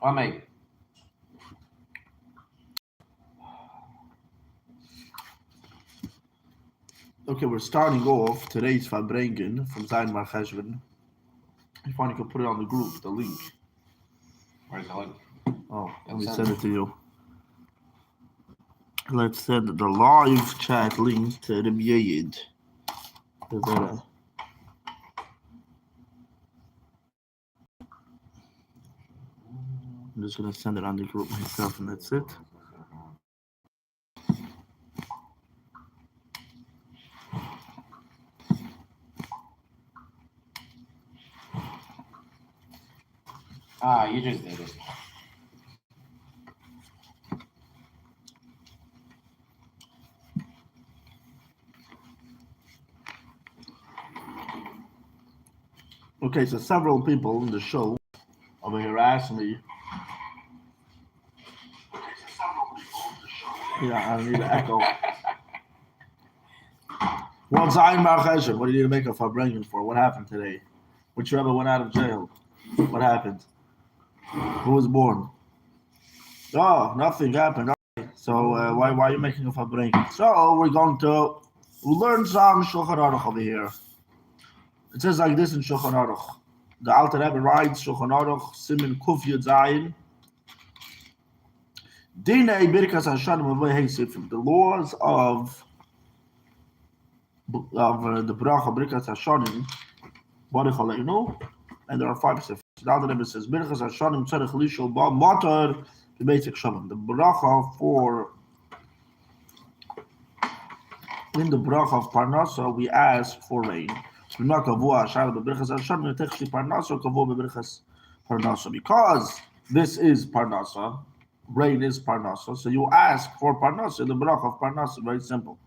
Amen. Okay, we're starting off today's Farbrengen from Zayin Mar Cheshvan. If you could put it on the group, the link. Where's the link? Oh, let me send it to you. Let's send the live chat link to the Yid. I'm just gonna send it on the group myself, and that's it. You just did it. Okay, so several people in the show over here asked me. Yeah, I need an echo. What's Zayin Mar Cheshvan? What do you need to make a Farbrengen for? What happened today? Which Rebbe went out of jail? What happened? Who was born? Oh, nothing happened. Okay. So why are you making a Farbrengen? So we're going to learn some Shulchan Aruch over here. It says like this in Shulchan Aruch. The Alter Rebbe writes Shulchan Aruch Simin Kuf Yud Zayin. Dinei Birkas Hashanim Avei Heisifim. The laws of the Bracha Birkas Hashanim Baruch Aleinu, and there are 5 specifics. The Alter Rebbe says Birkas Hashanim Tzarech Lishol Ba Matar the basic Shalom. The bracha for in the bracha of Parnasa we ask for rain. Because this is Parnasa, rain is Parnasa, so you ask for Parnasa, the bracha of Parnasa, very simple.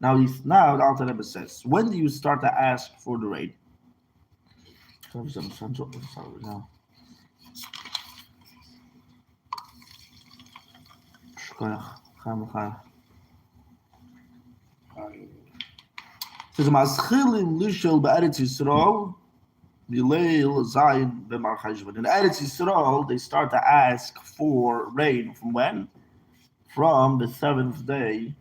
Now the Alter Rebbe says, when do you start to ask for the rain? Says Maschilim Lishel Be'eretz Yisrael Bileil Zayin B'Mar Cheshvan. In Eretz Yisrael, they start to ask for rain from when? From the 7th day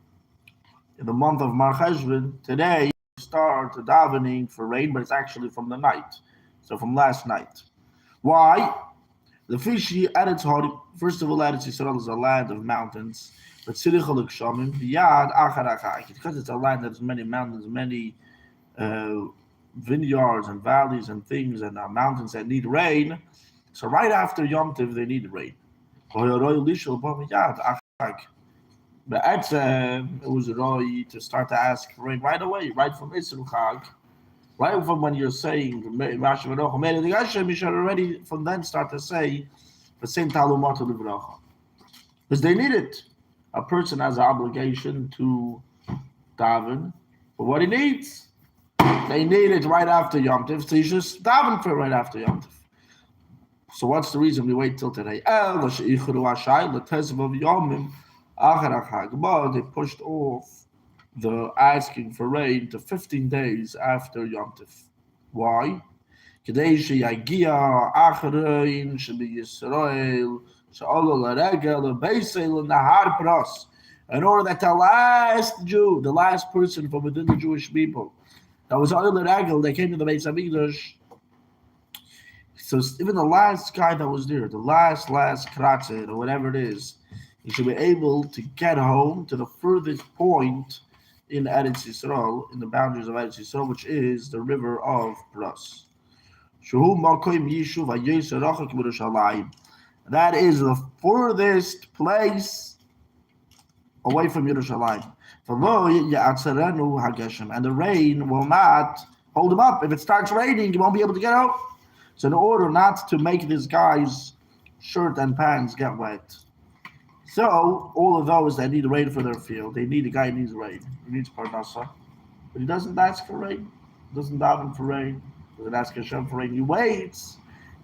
in the month of Mar Cheshvan. Today we start davening for rain, but it's actually from the night, so from last night. Why? The fishy Eretz Hori. First of all, Eretz Yisrael is a land of mountains. But because it's a land that has many mountains, many vineyards and valleys and things, and mountains that need rain. So right after Yom Tov, they need rain. It was Roy to start to ask for rain right away, right from Isru Chag, right from when you're saying you should already from then start to say the same Talumot to the Bracha. Because they need it. A person has an obligation to daven for what he needs. They need it right after Yom Tov, so you should daven for right after Yom Tov. So what's the reason we wait till today? But they pushed off the asking for rain to 15 days after Yom Tov. Why? In order that the last Jew, the last person from within the Jewish people, that was Oil Regel, they came to the Beis Hamikdash. So even the last guy that was there, the last kratzit or whatever it is, he should be able to get home to the furthest point in Eretz Yisrael, in the boundaries of Eretz Yisrael, which is the river of Pras. That is the furthest place away from Yerushalayim. And the rain will not hold him up. If it starts raining, he won't be able to get out. So in order not to make this guy's shirt and pants get wet, so all of those that need rain for their field, the guy needs rain. He needs Parnasa. But he doesn't ask for rain. He doesn't daven for rain. He doesn't ask Hashem for rain. He waits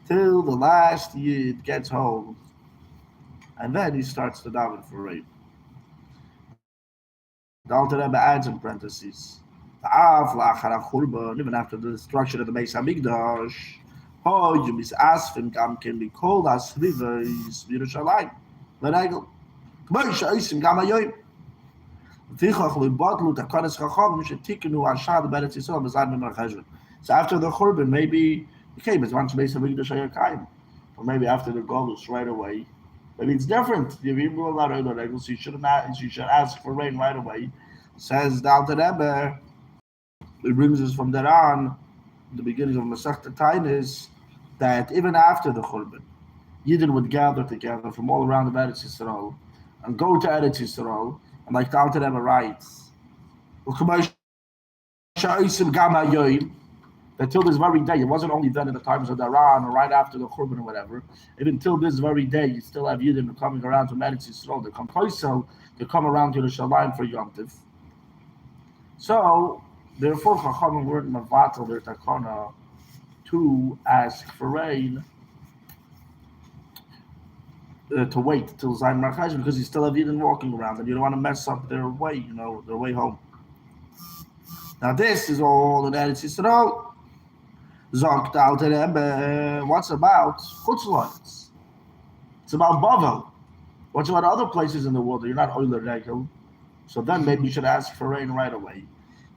till the last Yid gets home. And then he starts to daven for rain. The Alter Rebbe adds in parentheses, even after the destruction of the Beis Hamikdash, Oh, you miss asfim gam can be called as rivers Yerushalayim. L'regel. K'may she'osim gam hayoyim. V'tichach libadlu takanas chachamim shetikenu ashad b'eretz Yisrael b'zayin b'mar Cheshvan. So after the Churban, maybe okay, but once Beis Hamikdash Hayakayim, or maybe after the Golus right away. Maybe it's different. You should ask for rain right away. Says the Alter Rebbe. It brings us from there on, the beginning of Masechta Tainis, that even after the Churban, Yidden would gather together from all around the Eretz Yisrael and go to Eretz Yisrael, and like the Alter Rebbe writes, that till this very day, it wasn't only then in the times of the Iran or right after the Churban or whatever, even till this very day, you still have Yidden coming around to Eretz Yisrael. They come closer, they come around to the Yerushalayim for Yom Tov. So, therefore, Chachamim weren't mavatal their takana to ask for rain, to wait till Zayin Mar Cheshvan, because you still have Yidden walking around, and you don't want to mess up their way, their way home. Now this is all in Eretz Yisrael. Zogt Alter Rebbe, what's about Chutzlaritz? It's about Bavel. What's about other places in the world that you're not Euler Regel? So then maybe you should ask for rain right away.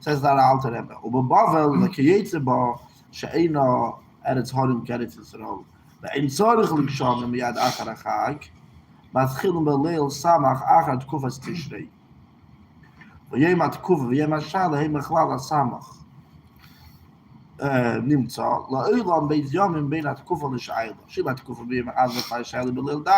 Says that Alter Rebbe. Uba Bavel, the Kiyetzeba, She'ena, Eretz Horim, Eretz Yisrael. The Ein Tzorich L'Kshom, Miyad Achar HaChag, Matchilim Beleil Samach Achar Tkufas Tishrei. V'yem HaTkufa, V'yem HaShala, Hem Echlal HaSamach. נמצא, לאילם בית יומים בין התקופה לשעילה. שילה התקופה בים עד לפי שעילה בליל ד'.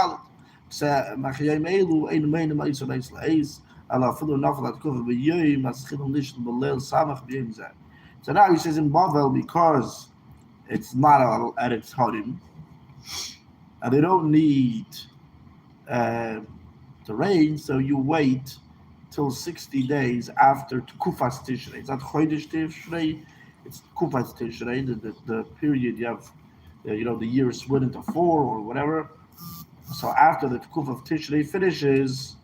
מחיים אלו אין מיינים איסו לאיס לאיס, אלא אפילו נפל התקופה ביום, אז חילום נשל בליל סמך ביום זה. So now he says in Bavel, because it's not at its Harim, and they don't need to rain, so you wait till 60 days after Tukufas Tishrei. It's not Chodesh Tishrei, it's Kufas Tishrei, the period you have, the year is split into 4 or whatever. So after the Kuf of Tishrei finishes,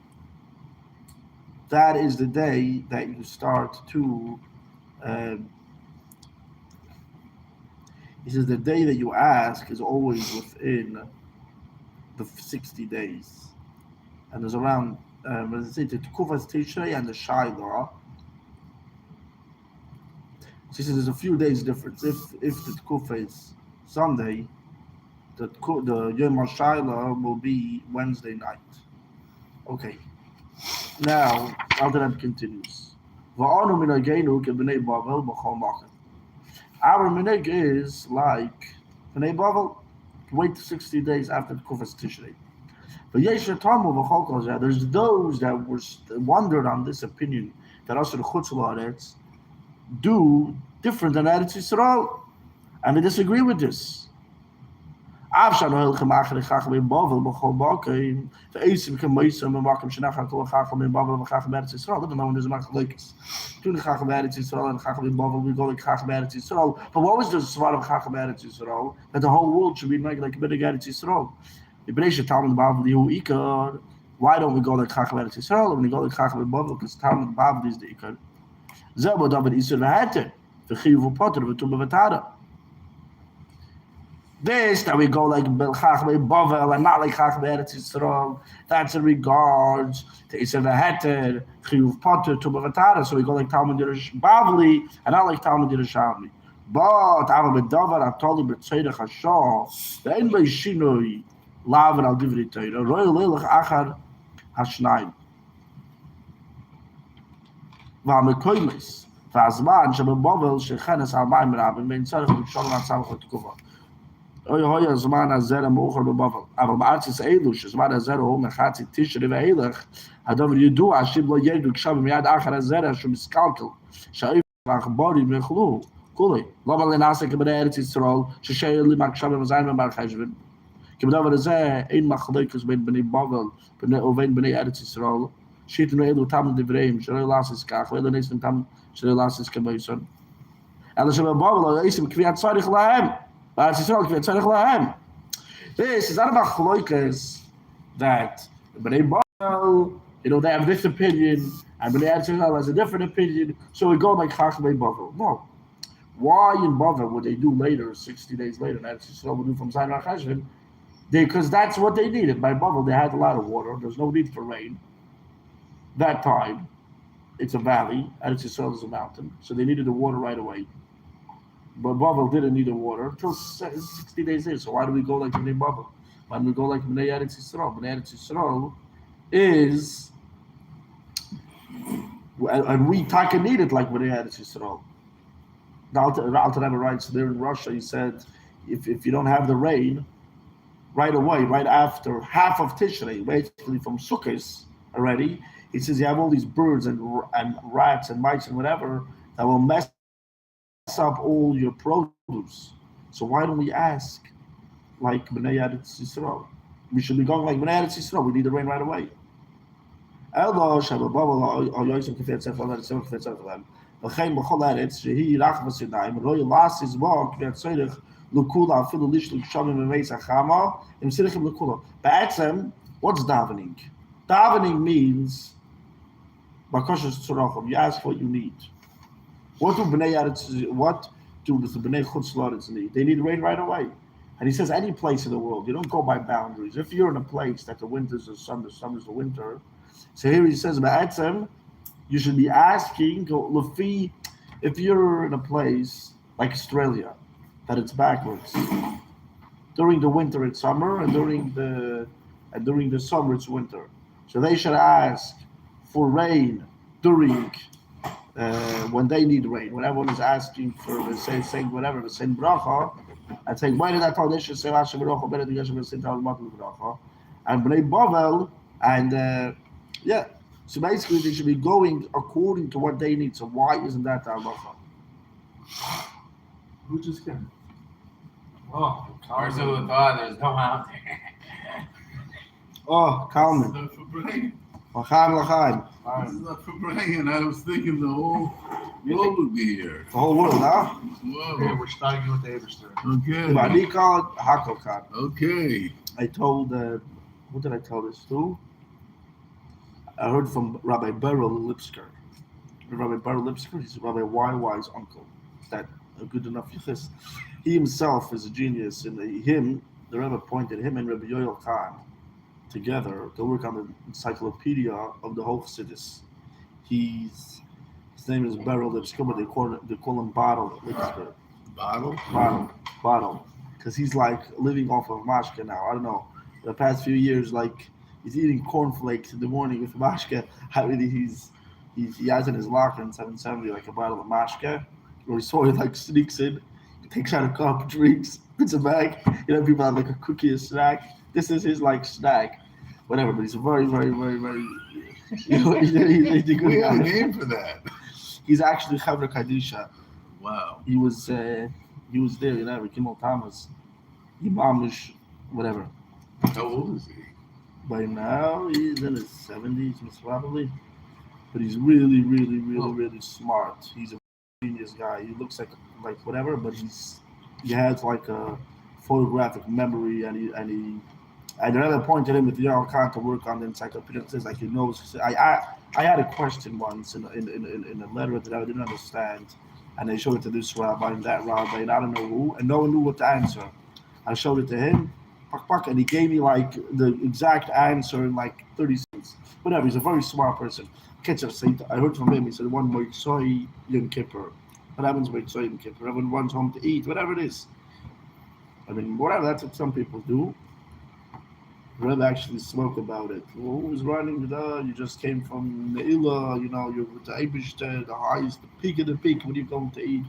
that is the day that you start to, he says the day that you ask is always within the 60 days. And there's around, let's say the Kufas Tishrei and the Shiloh. She says there's a few days difference. If the Tkufa is Sunday, the Yom HaShaila will be Wednesday night. Okay. Now, Alter Rebbe continues. Our minhag is like Bnei Bavel, wait 60 days after the Kufas Tishrei. But there's those that wondered on this opinion that also the Chutz La'aretz do different than Eretz Yisrael, and they disagree with this. Even though they have but what was the svar of Chacham Eretz Yisrael? That the whole world should be like Bnei Eretz Yisrael. Why don't we go like Chacham Eretz Yisrael when we go like Chacham Bavel? Because Talmud Bavli is the Ikar. This that we go like Chachmei Bavel and not like Chachmei Eretz Yisrael, that's in regards to Isser V'Heter, Chiyuv Potter, Tumah V'Tara. So we go like Talmud Yerush Bavli and not like Talmud Yerushalmi. But Ava B'Davar Atoli B'Tzeirach Hashah, the Ein B'Shinoi Lavan Al Divri Teira, Royal Lelach Achar Hashnayim. והמקוימס, והזמן שבבובל שכנס על מים רבים בין צריך לקשור מהצמח לתקופה. אוי הזמן הזה המאוחר בבובל. אבל בארצות אלו שזמן הזה הוא מחצי תשרי ואילך, הדבר ידוע שאם לא ידעו עכשיו מיד אחר הזרע שהוא מסקלקל, שהאיפה והעכבורים יאכלו, כולי. למה לנעשה כבני ארץ ישראל, ששיהיה לי מקשב ומזיין במר חשבן? כי בדבר הזה אין מחלוקת בין בני בובל ובין בני ארץ ישראל, שיתנו אלו תם דבריהם, שלא ילעסס כך, ואלו נסתם תם שלא ילעסס כבייסון. אלא שבבובל איסם קביעת צריך להם, בארץ ישראל קביעת צריך להם. This is not about chloikas that Bnei Bavel, they have this opinion, and Bnei Eretz Yisrael has a different opinion, so we go like Chachmei Bavel. No. Why in Bavel would they do later, 60 days later, that's just what we do from Sinai Cheshvan? Because that's what they needed. By Bavel, they had a lot of water. There's no need for rain. That time, it's a valley, and it's Yisrael is a mountain. So they needed the water right away. But Bavel didn't need the water until 60 days later. So why do we go like Bnei Bavel? Why do we go like Bnei Eretz Yisrael? Bnei Eretz Yisrael is, and we taka need it like Bnei Eretz Yisrael. The Alter Rebbe writes there in Russia, he said, if you don't have the rain right away, right after half of Tishrei, basically from Sukkot already, he says you have all these birds and rats and mice and whatever that will mess up all your produce. So why don't we ask like Bnei Eretz Yisrael? We should be going like Bnei Eretz Yisrael. We need the rain right away. וכן בכל הארץ שהיא רחבה סיני, ולא ילעסיס בו כפי הצורך לכולה, אפילו לשלוש שמים במייס החמה, הם צריכים לכולה. בעצם, what's davening? Davening means, bakashas tzorachim, you ask what you need. What do the Bnei Chutz La'aretz need? They need rain right away. And he says any place in the world, you don't go by boundaries. If you're in a place that the winter's the summer, summer's the winter, so here he says, ba'atzem, you should be asking, if you're in a place like Australia, that it's backwards. During the winter it's summer, and during the summer it's winter. So they should ask for rain during when they need rain. When everyone is asking for the saying whatever, the same bracha, and saying, why did I tell this? Say Hashem bracha, better than Hashem bracha, and Bnei Bavel, and yeah. So basically, they should be going according to what they need. So why isn't that the halacha? Who just came? Oh, there's no mountain. Oh, Kalman. This is not Farbrengen. L'chaim. This is not Farbrengen. I was thinking the whole world would be here. The whole world, huh? Whoa. We're starting with the Eberster. Okay. But I call it Hakokat. Okay. I told, who did I tell this to? I heard from Rabbi Beryl Lipsker. Rabbi Beryl Lipsker, he's Rabbi YY's uncle. Is that a good enough yichus? He himself is a genius, and the Rebbe appointed him and Rabbi Yoel Khan together to work on the encyclopedia of the whole Chassidus. His name is Beryl Lipsker, but they call him Bottle Lipsker. Bottle. Because he's like living off of mashka now. I don't know. The past few years, like, he's eating cornflakes in the morning with mashka. How really he has in his locker in 770 like a bottle of mashka, or he sort of like sneaks in, takes out a cup, drinks, puts it back. You know, people have like a cookie, a snack. This is his like snack, whatever. But he's a very, very, very, very. He's a good We have a guy. name for that. He's actually Chavra Kadisha. Wow. He was there. You know, with Kimmel Thomas, Imamish, whatever. How old is he? By now, he's in his 70s, most probably. But he's really, really, really, really smart. He's a genius guy. He looks like whatever, but he has like a photographic memory, and I never pointed him with Yaron Khan to work on the encyclopedia. It's like he knows. I had a question once in a letter that I didn't understand, and they showed it to this rabbi and that rabbi, and I don't know who, and no one knew what to answer. I showed it to him. And he gave me like the exact answer in like 30 seconds. Whatever, he's a very smart person. I heard from him, he said one Moitzoi Yom Kippur. What happens Moitzoi Yom Kippur? Everyone runs home to eat, whatever it is. I mean, whatever, that's what some people do. Rebbe actually spoke about it. Well, who was running? You just came from Ne'ilah, you're with the Eibishter, the highest, the peak of the peak. What are you going to eat?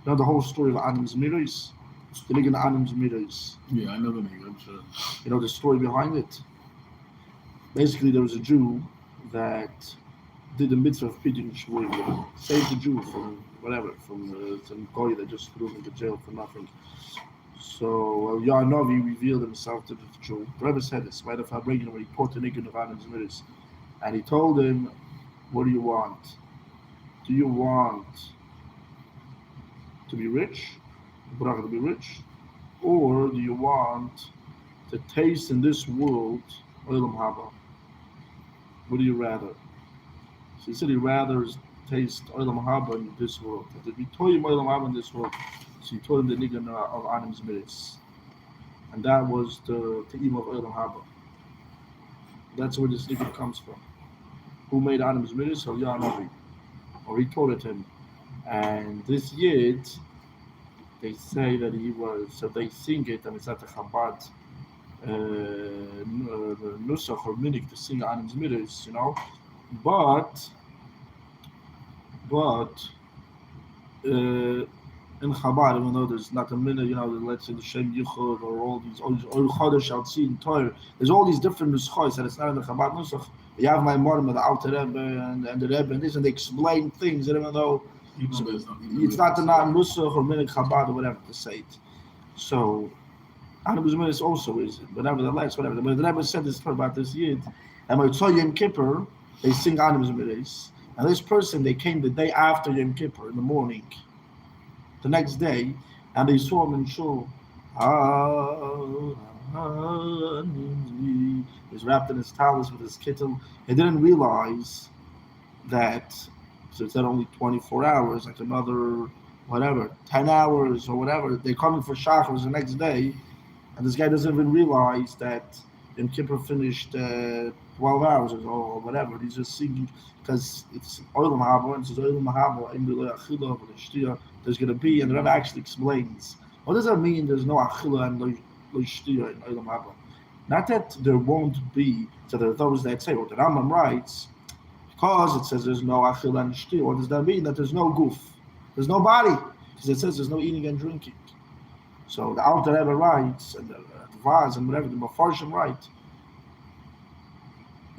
The whole story of Adam's Miros. The Nigga Adam's Miros. Yeah, I know the name, I'm sure. You know the story behind it? Basically, there was a Jew that did the mitzvah of pidyon shvurim, saved the Jew from some guy that just threw him into jail for nothing. So Yahnovi revealed himself to the Jew. The Rebbe said this, right? Of Farbrengen, when he caught the Nigga of Adam's Miros, and he told him, "What do you want? Do you want to be rich? To be rich, or do you want to taste in this world olam haba? What do you rather?" So he said he rather taste oilam haba in this world. To be toyim oilam haba in this world. So he told him the nigga of Anim's Miris. And that was the team of oilam haba. That's where this nigga comes from. Who made Anim's Miris? Or Yanavi. Or he told it him. And this Yid, they say that he was, so they sing it, and it's at the Chabad Nusach or Minik to sing Anim's Miris, you know. But in Chabad, even though there's not a minute, you know, let's say the Shem Yichud or all these Chodesh Al Tzin Torah, there's all these different nuschos that it's not in the Chabad Nusach. You have my Mormon, the Alter Rebbe, and the Rebbe, and this, and they explain things, even though it's not the Nusach or Minute Chabad or whatever to say it. So, Animus Minis also is it, but nevertheless, whatever. But the Rebbe said this about this Yid, and when Tzol Yom Kippur, they sing Animus Minis, and this person, they came the day after Yom Kippur in the morning, the next day, and they saw him in Shul. He's wrapped in his towels with his kittel. He didn't realize that, so it's not only 24 hours, like another, whatever, 10 hours or whatever. They're coming for Shachar the next day, and this guy doesn't even realize that Yom Kippur finished 12 hours or whatever. He's just singing, because it's Oilam Haba, and it says Oilam Haba, there's going to be, and the Rebbe actually explains, what does that mean there's no Achila and no Shtia in Oilam Haba? Not that there won't be, so there are those that say, well, the Rambam writes, because it says there's no Achila and Shtia, what does that mean? That there's no goof, there's no body, because it says there's no eating and drinking. So the Alter Rebbe writes, and the Vaz and whatever, the Mefarshim write,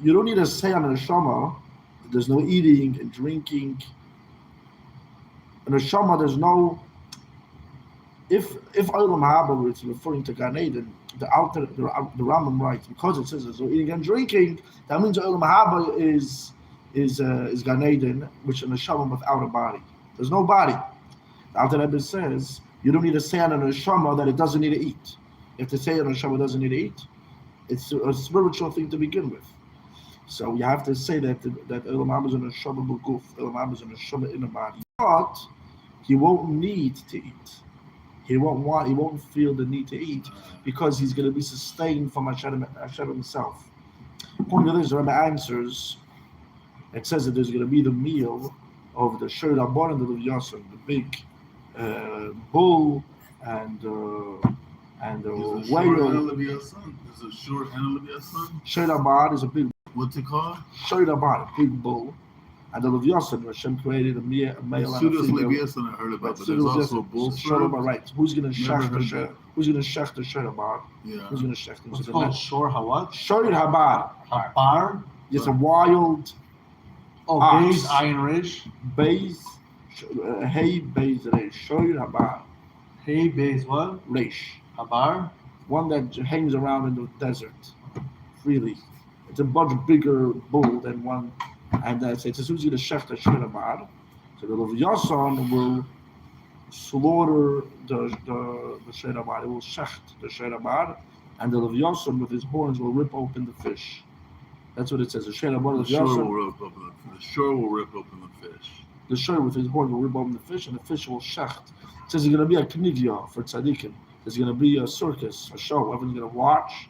you don't need to say on the Neshama that there's no eating and drinking. In the Neshama, there's no. If Olam Haba is referring to Gan Eden, the Rambam writes, because it says there's no eating and drinking, that means Olam Haba is Gan Eden, which in the Neshama without a body. There's no body. The Alter Rebbe says you don't need to say on the Neshama that it doesn't need to eat. If to say on the Neshama doesn't need to eat, it's a spiritual thing to begin with. So you have to say that Olam Haba is in a Neshama b'guf, Olam Haba is in a Neshama in a body, but he won't need to eat. He won't feel the need to eat because he's going to be sustained from Hashem himself. According to this, the Rebbe answers, it says that there's going to be the meal of the Shor Rabban and the Levyasan, the big bull and the whale. Is a short and a Levyasan? Shor Rabban is a big. What's it called? Shor Rabban, a big bull. And the Levyasan, Hashem created a male and a female. Levyasan I heard about, but there's also a bull. Right. Who's going to shech the Shor? Who's going to shech the Shor Rabban? Yeah. Who's going to shech them? What's it called? Shor Hawat? Shor Rabban. Habar? It's a wild. Oh, ox. Beis, Ayin Rish? Beis. Hey, Beis Reish. Shor Rabban. Hey, Beis what? Reish. Habar? One that hangs around in the desert freely. It's a much bigger bull than one. And it says who's going to shech the Shor Rabban. So the Levyasan will slaughter the Shor Rabban. It will shecht the Shor Rabban, and the Levyasan with his horns will rip open the fish. That's what it says. The Shor Rabban, the shore will rip open the shore will rip open the fish. The shore with his horns will rip open the fish, and the fish will shecht. It says it's going to be a knigya for tzaddikim. There's going to be a circus, a show. Everyone's going to watch.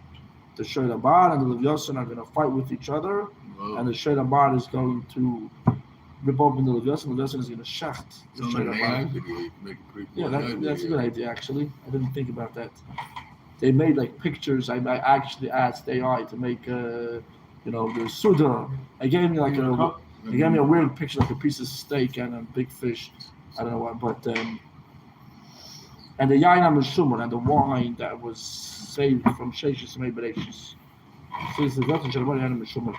The Shor Rabban and the Levyasan are going to fight with each other. And the Shor Rabban is going to rip open the Levyasan. The Levyasan is going to shecht the Shor Rabban. Yeah, that's a good idea, actually. I didn't think about that. They made like pictures. I actually asked AI to make, the Suda. They gave me like a weird picture, like a piece of steak and a big fish. I don't know what, but and the yain HaMeshumar and the wine that was saved from Sheshis made Bereshis. So it's the Levyasan Shor Rabban yain HaMeshumar.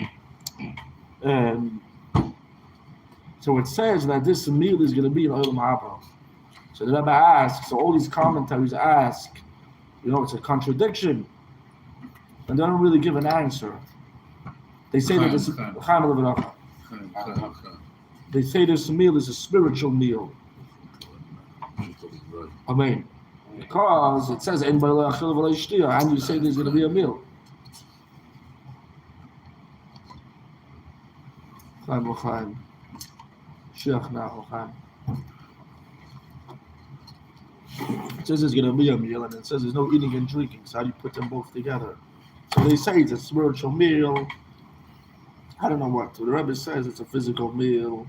So it says that this meal is going to be in Olam Haba. So the Rebbe asks, so all these commentaries ask, it's a contradiction, and they don't really give an answer. They say that this meal is a spiritual meal. Amen. Because it says, and you say there's going to be a meal. Sheikh now, Khan. It says it's gonna be a meal, and it says there's no eating and drinking. So how do you put them both together? So they say it's a spiritual meal. I don't know what. The Rebbe says it's a physical meal.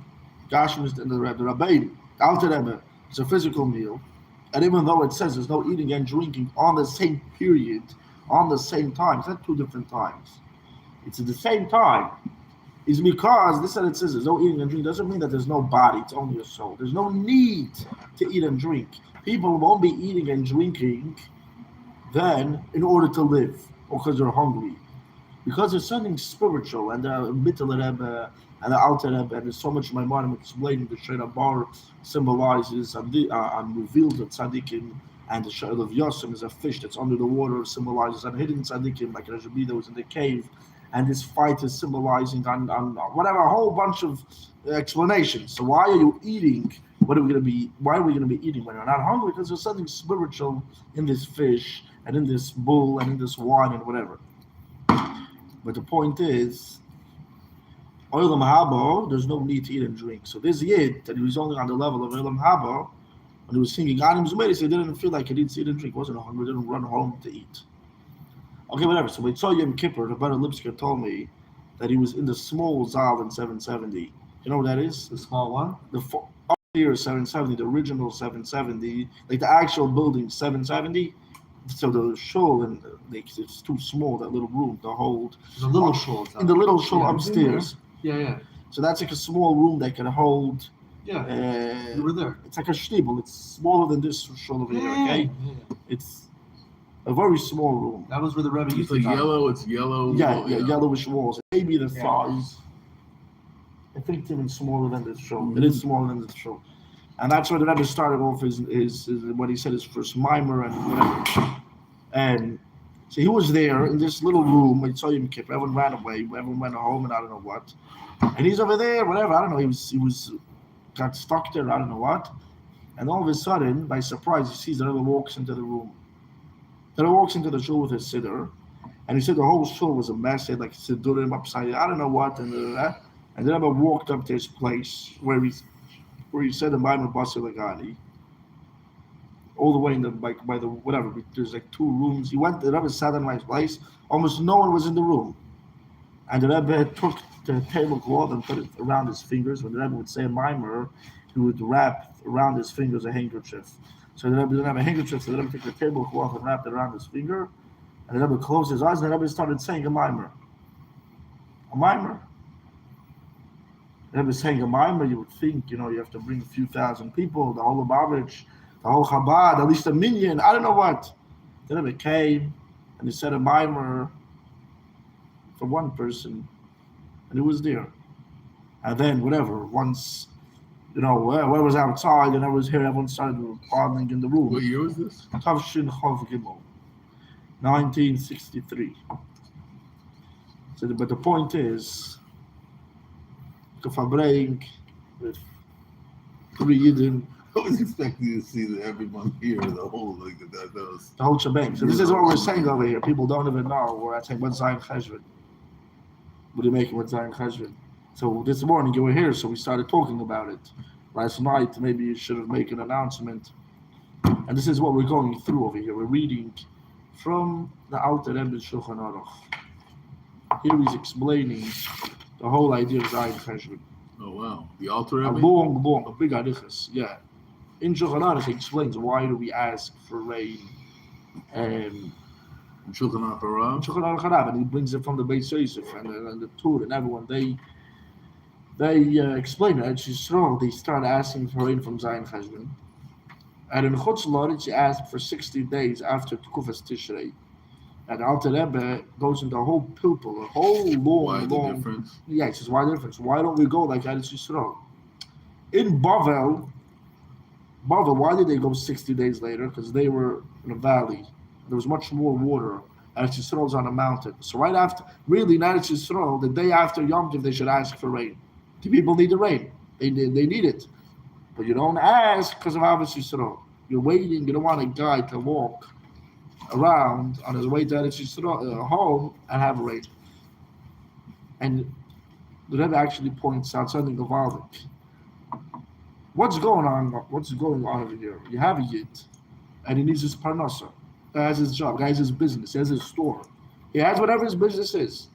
Gashmis and the Rabbein, Alter Rebbe, it's a physical meal. And even though it says there's no eating and drinking on the same period, on the same time, it's not two different times. It's at the same time. It's because this that it says there's no eating and drinking doesn't mean that there's no body, it's only a soul. There's no need to eat and drink. People won't be eating and drinking then in order to live or because they're hungry. Because there's something spiritual, and the Mittel Rebbe and the Alter Rebbe, and there's so much in my mind I'm explaining the Shreina Bar symbolizes and reveals the tzaddikim, and the Shreina of Yosem is a fish that's under the water, symbolizes and hidden tzaddikim, like Rajabida was in the cave, and this fight is symbolizing on whatever, a whole bunch of explanations. So why are you eating? Why are we going to be eating when you're not hungry? Because there's something spiritual in this fish, and in this bull, and in this wine, and whatever. But the point is, Olam Haba, there's no need to eat and drink. So this Yid, that he was only on the level of Olam Haba, when he was singing Anim Zumeri, he didn't feel like he needed to eat and drink. He wasn't hungry, didn't run home to eat. Okay, whatever. So we saw Yom Kippur, the Rebbe Lipsker told me that he was in the small Zal in 770. You know what that is? The small one? Up here is 770, the original 770, like the actual building 770. So the shul, and it's too small, that little room to hold. The little shul. In the little shul Yeah, upstairs. Yeah. So that's like a small room that can hold. Yeah. You were there. It's like a shtibel. It's smaller than this shul over here. Okay. Yeah. It's a very small room. That was where the Rebbe It's used to like talk. yellow. It's yellow. Yeah, yellowish walls. Maybe the Yeah. size. I think it's even smaller than this show. It is smaller than this show. And that's where the Rebbe started off his what he said, his first mimer and whatever. And so he was there in this little room. I saw him keep. Everyone ran away. Everyone went home, and I don't know what. And he's over there, whatever. I don't know. He was got stuck there. I don't know what. And all of a sudden, by surprise, he sees the Rebbe walks into the room. The Rebbe walks into the shul with his siddur, and he said the whole shul was a mess. He had like siddurim upside down. I don't know what. And the Rebbe walked up to his place where he said the Maimon Basir Lagani, all the way in the by the whatever. There's like two rooms. He went. The Rebbe sat in my place. Almost no one was in the room, and the Rebbe took the tablecloth and put it around his fingers. When the Rebbe would say a mimer, he would wrap around his fingers a handkerchief. So the Rebbe didn't have a handkerchief. So the Rebbe took the tablecloth and wrapped it around his finger, and the Rebbe closed his eyes. And the Rebbe started saying a mimer. A mimer. The Rebbe saying a mimer. You would think, you have to bring a few thousand people, the whole Lubavitch, the whole Chabad, at least a million, I don't know what. The Rebbe came and he said a mimer for one person, and it was there. And then whatever, once, where was outside and I was here, everyone started pardoning in the room. What year was this? Tavshin Chov Gimel, 1963. So, but the point is, to Farbrengen with 3 Yidden, I was expecting to see everyone here, the whole that was. the whole shebang. So this is what we're saying over here. People don't even know. We're saying what's Zion Cheshvan. What are you making with Zion Cheshvan? So this morning you were here, so we started talking about it. Last night, maybe you should have made an announcement. And this is what we're going through over here. We're reading from the Alter Rebbe Shulchan Aruch. Here he's explaining the whole idea of Zion Cheshvan. Oh wow, the altar. A big arichas, yeah. In Shulchan Aruch he explains why do we ask for rain, and Shulchan Aruch. Shulchan Aruch Harav, and he brings it from the Beis Yosef and the Tur and everyone. They explain it. Yisrael, they start asking for rain from Zion Cheshvan, and in Chutz La'aretz he asked for 60 days after Tekufas Tishrei. And Alter Rebbe goes into a whole pilpul, a whole Why long. the difference? Yeah, he says, why the difference? Why don't we go like Eretz Yisrael? In Bavel, why did they go 60 days later? Because they were in a valley. There was much more water. Eretz Yisrael's on a mountain. So right after, really in Eretz Yisrael, the day after Yom Tov, they should ask for rain. The people need the rain. They need it. But you don't ask because of Eretz Yisrael. You're waiting. You don't want a guy to walk around on his way to Eretz Yisrael, home and have rain. And the Rebbe actually points out something of Alvik. What's going on? What's going on over here? You have a yid, and he needs his parnasa. He has his job. He has his business. He has his store. He has whatever his business is.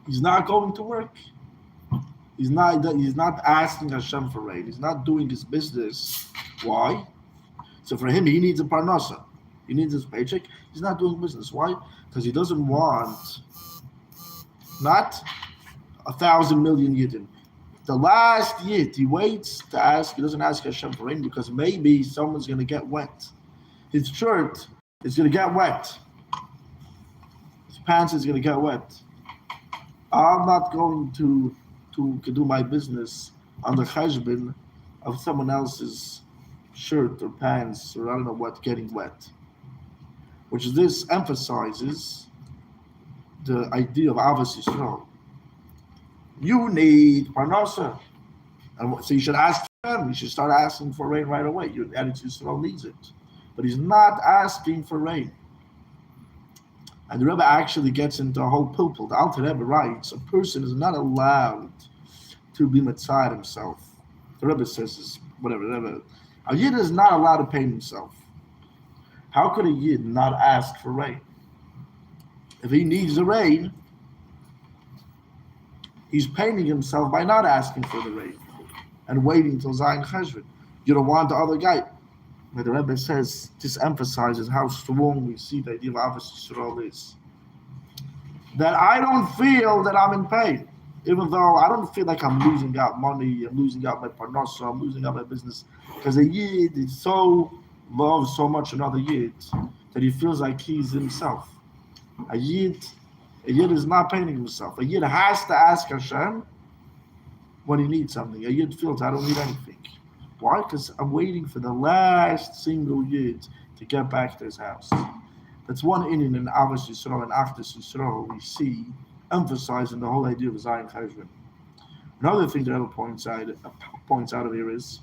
He's not going to work. He's not asking Hashem for rain. He's not doing his business. Why? So for him, he needs a parnasa. He needs his paycheck. He's not doing business. Why? Because he doesn't want not 1,000 million yidden. The last yid, he waits to ask. He doesn't ask Hashem for rain because maybe someone's going to get wet. His shirt is going to get wet. His pants is going to get wet. I'm not going to do my business on the cheshvan of someone else's shirt or pants or I don't know what getting wet. Which this emphasizes the idea of Avos Yisrael. You need parnasa, and so you should ask for him. You should start asking for rain right away. Your Eretz Yisrael needs it, but he's not asking for rain. And the Rebbe actually gets into a whole pilpul. The Alter Rebbe writes, a person is not allowed to be mitzvah himself. The Rebbe says, whatever, Rebbe, a Yid is not allowed to pay himself. How could a Yid not ask for rain? If he needs the rain, he's paying himself by not asking for the rain and waiting till Zayin Cheshvan. You don't want the other guy. But the Rebbe says this emphasizes how strong we see the idea of Avos Yisrael is. That I don't feel that I'm in pain, even though I don't feel like I'm losing out money, I'm losing out my parnasa, I'm losing out my business, because a Yid is so loves so much another Yid that he feels like he's himself. A Yid is not paying himself. A Yid has to ask Hashem when he needs something. A Yid feels I don't need anything. Why? Because I'm waiting for the last single Yid to get back to his house. That's one inyan in Avos Yisrael and Achdus Yisrael we see emphasizing the whole idea of Zayin Cheshvan. Another thing that Rebbe points out of here is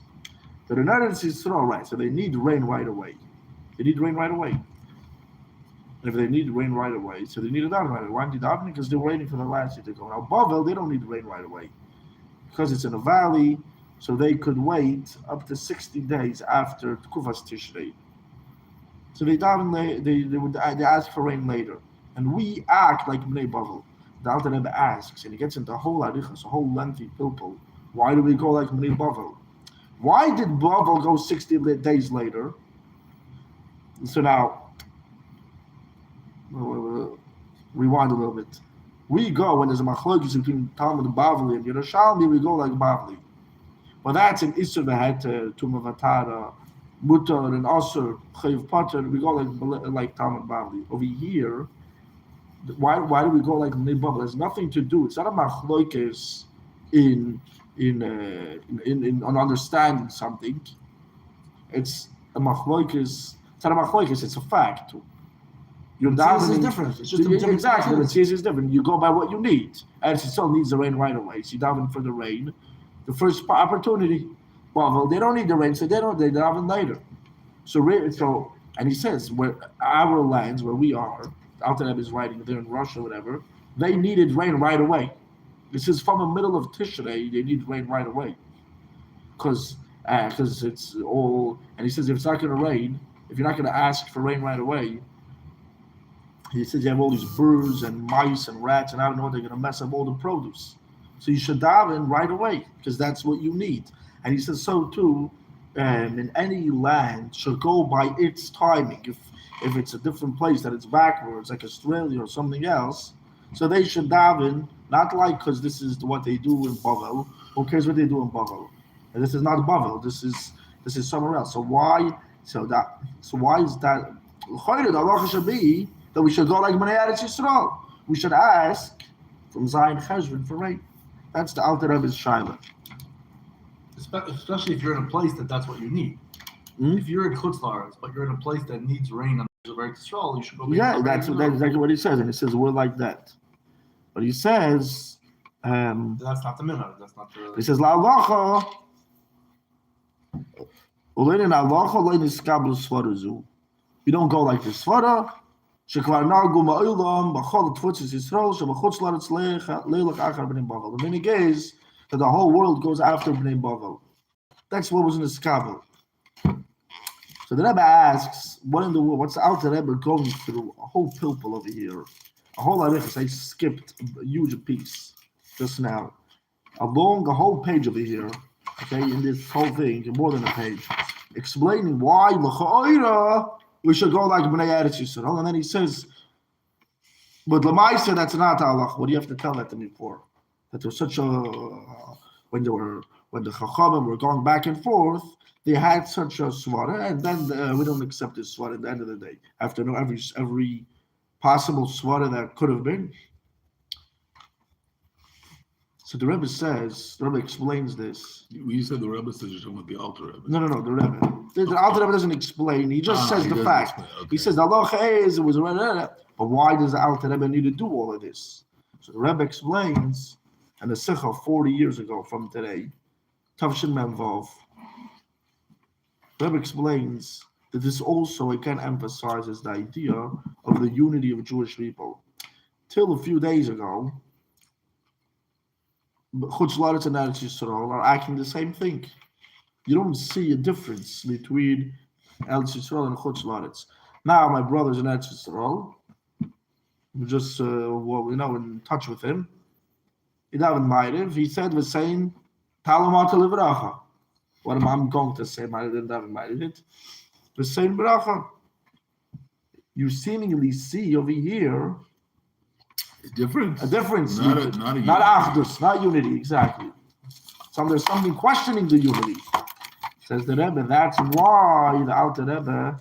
that in Eretz Yisrael, right, so they need rain right away. They need rain right away. And if they need rain right away, so they need it out right away. Why need it? Because they're waiting for the last Yid to go. Now, Bavel, they don't need rain right away. Because it's in a valley, so they could wait up to 60 days after Tkufas Tishrei. So they ask for rain later. And we act like Bnei Bavel. The Alter Rebbe asks, and he gets into a whole arichas, a whole lengthy pilpul. Why do we go like Bnei Bavel? Why did Bavel go 60 days later? So now, rewind a little bit. We go, when there's a machlokes between Talmud and Bavli and Yerushalmi, we go like Bavli. Well, that's an Isser V'het, Tumavatara, Mutar, and Asur, Chayiv Pater, we go like Talmud Bavli. Over here, why do we go like Bnei Bavel? There's nothing to do. It's not a machlokes in on understanding something. It's a machlokes. It's not a machlokes. It's a fact. Your davening is different. It's just exactly. The tziyas is different. You go by what you need. And it still needs the rain right away. So you daven for the rain. The first opportunity. Well, they don't need the rain, so they daven later. So and he says where our lands where we are, Alter Rebbe is writing there in Russia, or whatever. They needed rain right away. This is from the middle of Tishrei. They need rain right away, because it's all. And he says if it's not going to rain, if you're not going to ask for rain right away, he says you have all these birds and mice and rats, and I don't know, they're going to mess up all the produce. So you should daven right away because that's what you need. And he says so too. In any land should go by its timing. If it's a different place that it's backwards, like Australia or something else, so they should daven. Not like because this is what they do in Bavel. Who cares what they do in Bavel? And this is not Bavel. This is somewhere else. So why? So why is that? The halacha should be that we should go like Bnei Eretz Yisrael. We should ask from Zayin Cheshvan for rain. That's the Alter Rebbe's shaila. Especially if you're in a place that's what you need. Mm-hmm. If you're in Chutz La'aretz, but you're in a place that needs rain on the Eretz Yisrael, you should go. Yeah, that's exactly what he says, and he says we're like that. But he says, that's not the minhag. That's not the. He says la'alacha. Ulein halacha lein iskablu svara zu. You don't go like this svara. Shekvar nagu ma'olam b'chol tfutzis Yisrael shebachutz la'aretz leilach achar b'nei Bavel. The meaning is that the whole world goes after b'nei Bavel. That's what was in the Skabel. So the Rebbe asks, what in the world? What's the Alter Rebbe going through? A whole pilpul over here. A whole arichas. I skipped a huge piece just now. Along a whole page over here, okay, in this whole thing, more than a page, explaining why l'cha'oira we should go like Bnei Eretz Yisrael. And then he says, but Lamaisa, that's not halach. What do you have to tell that to me for? That there's such a when the Chachamim were going back and forth, they had such a svara, and then we don't accept this svara at the end of the day. After every possible svara that could have been. So the Rebbe explains this. You said the Rebbe says you're talking about the Alter Rebbe. No, the Rebbe. The Alter Rebbe doesn't explain. He just says the fact. Okay. He says the halacha is it was but why does the Alter Rebbe need to do all of this? So the Rebbe explains, and the Sikha 40 years ago from today, Tavshin Memvov, the Rebbe explains that this also again emphasizes the idea of the unity of Jewish people. Till a few days ago, Chutz La'aretz and Eretz Yisrael are acting the same thing. You don't see a difference between Eretz Yisrael and Chutz La'aretz. Now, my brothers in Eretz Yisrael, we just in touch with him. He said, "We're saying Talamat Livracha." What am I going to say? I didn't have invited it. We're saying Bracha. You seemingly see over here A difference. Not unity. Achdus, not unity, exactly. So there's something questioning the unity. Says the Rebbe, that's why the Alter Rebbe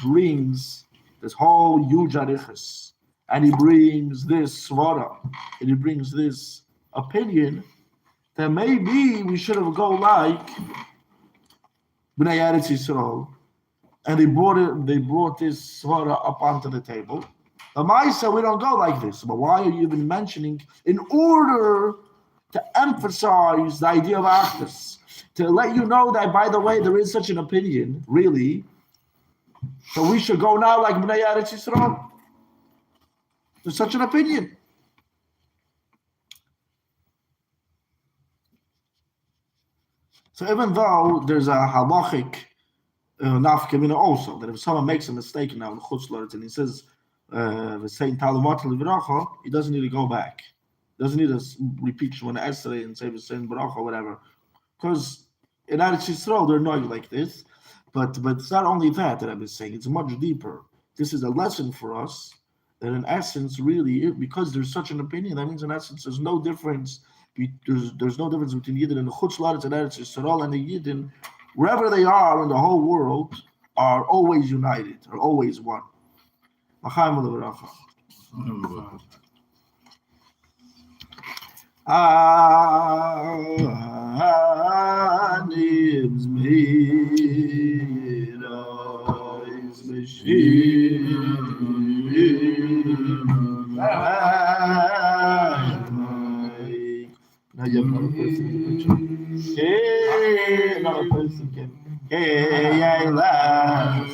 brings this whole huge arichas. And he brings this svara, and he brings this opinion that maybe we should have go like Bnei Eretz Yisrael, and they brought this svara up onto the table. The Maisa, we don't go like this. But why are you even mentioning? In order to emphasize the idea of Achdus, to let you know that, by the way, there is such an opinion, really. So we should go now like Bnei Eretz Yisrael. There's such an opinion. So even though there's a halachic nafkamina also, that if someone makes a mistake now in Chutz La'aretz and he says, saying Talamat Livracha, he doesn't need to go back. He doesn't need to repeat Shemona Esrei and say V'sein Bracha or whatever. Because in Eretz Yisrael, they're not like this. But it's not only that I'm saying, it's much deeper. This is a lesson for us that in essence, really, because there's such an opinion, that means in essence there's no difference. There's no difference between Yidden and the Chutz La'aretz and Eretz Yisrael, and the Yidden, wherever they are in the whole world, are always united, are always one. L'chaim u'levracha. Anim zmirais b'shim. Now you have another person in the picture. Hey, another person came. Hey, I laugh.